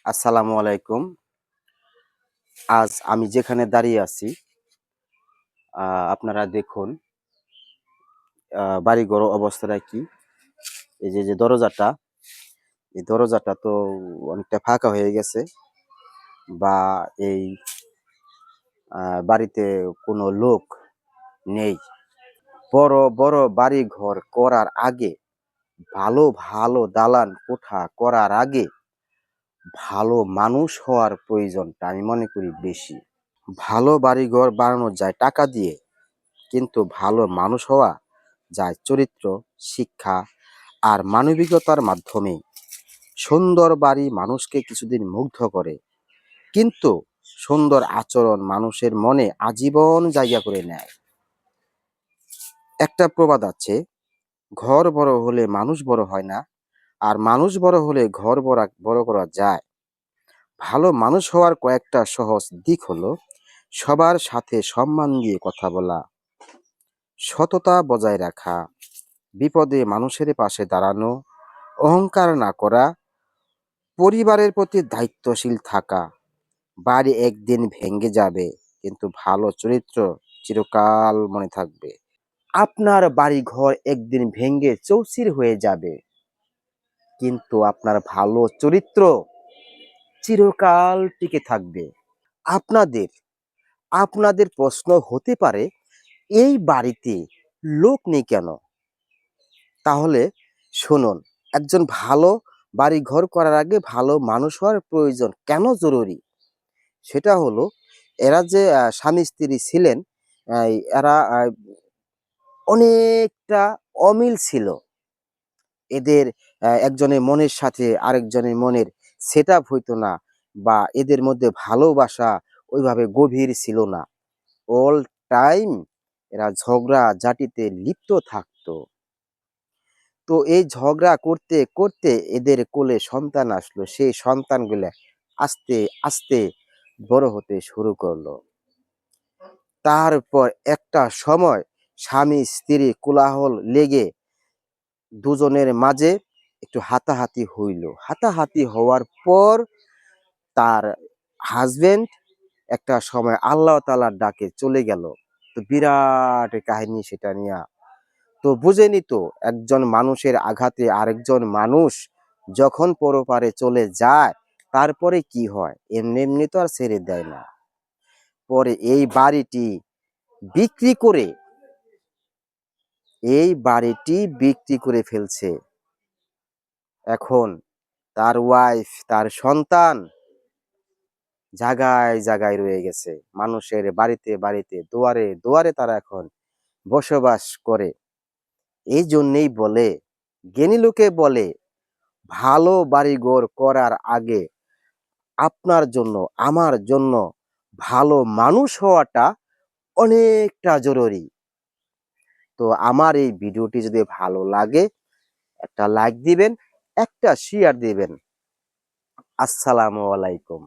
আসসালামু আলাইকুম। আজ আমি যেখানে দাঁড়িয়ে আছি, আপনারা দেখুন বাড়িঘর অবস্থাটা কি? এই যে দরজাটা, এই দরজাটা তো অনেকটা ফাঁকা হয়ে গেছে বা এই বাড়িতে কোনো লোক নেই। বড়, বড় বাড়িঘর করার আগে, ভালো, ভালো দালান কোঠা করার আগে ভালো মানুষ হওয়ার প্রয়োজনটা আমি মনে করি বেশি। ভালো বাড়িঘর বানানো যায় টাকা দিয়ে। কিন্তু ভালো মানুষ হওয়া যায় চরিত্র, শিক্ষা আর মানবিকতার মাধ্যমে। সুন্দর বাড়ি মানুষকে কিছুদিন মুগ্ধ করে, কিন্তু সুন্দর আচরণ মানুষের মনে আজীবন জায়গা করে নেয়। একটা প্রবাদ আছে, ঘর বড় হলে মানুষ বড় হয় না, আর মানুষ বড় হলে ঘর বড় করা যায়। ভালো মানুষ হওয়ার কয়েকটা সহজ দিক হলো: সবার সাথে সম্মান দিয়ে কথা বলা, সততা বজায় রাখা, বিপদে মানুষের পাশে দাঁড়ানো, অহংকার না করা, পরিবারের প্রতি দায়িত্বশীল থাকা। বাড়ি একদিন ভেঙে যাবে, কিন্তু ভালো চরিত্র চিরকাল মনে থাকবে। আপনার বাড়ি ঘর একদিন ভেঙে চৌচির হয়ে যাবে, কিন্তু আপনার ভালো চরিত্র চিরকাল টিকে থাকবে। আপনাদের আপনাদের প্রশ্ন হতে পারে, এই বাড়িতে লোক নেই কেন? তাহলে শুনুন, একজন ভালো বাড়িঘর করার আগে ভালো মানুষ হওয়ার প্রয়োজন কেন জরুরি? সেটা হলো, এরা যে স্বামী-স্ত্রী ছিলেন, এরা অনেকটা অমিল ছিল। এদের একজনের মনের সাথে আরেকজনের মনের সেটআপ হইতো না, বা এদের মধ্যে ভালোবাসা ওইভাবে গভীর ছিল না। অল টাইম এরা ঝগড়াঝাটিতে লিপ্ত থাকতো। তো এই ঝগড়া করতে, করতে এদের কোলে সন্তান আসলো। সেই সন্তানগুলা আস্তে, আস্তে বড় হতে শুরু করলো। তারপর একটা সময় স্বামী-স্ত্রী কোলাহল লেগে দুজনের মাঝে একটু হাতাহাতি হইল। হাতাহাতি হওয়ার পর তার হাসব্যান্ড একটা সময় আল্লাহ তাআলার ডাকে চলে গেল। তো বিরাট কাহিনী সেটা নিয়া। তো বুঝেনি তো, একজন মানুষের আঘাতে আরেকজন মানুষ যখন পরপারে চলে যায়, তারপরে কি হয়? এমনি এমনি তো আর ছেড়ে দেয় না। পরে বিক্রি করে এই বাড়িটি বিক্রি করে ফেলছে। এখন তার ওয়াইফ, তার সন্তান জায়গায়, জায়গায় রয়ে গেছে। মানুষের বাড়িতে, বাড়িতে, দুয়ারে, দুয়ারে তারা এখন বসবাস করে। এই জন্যেই বলে, জ্ঞানী লোকে বলে, ভালো বাড়িঘর করার আগে আপনার জন্য, আমার জন্য ভালো মানুষ হওয়াটা অনেকটা জরুরি। তো আমার এই ভিডিওটি যদি ভালো লাগে, একটা লাইক দিবেন, একটা শেয়ার দিবেন। আসসালামু আলাইকুম।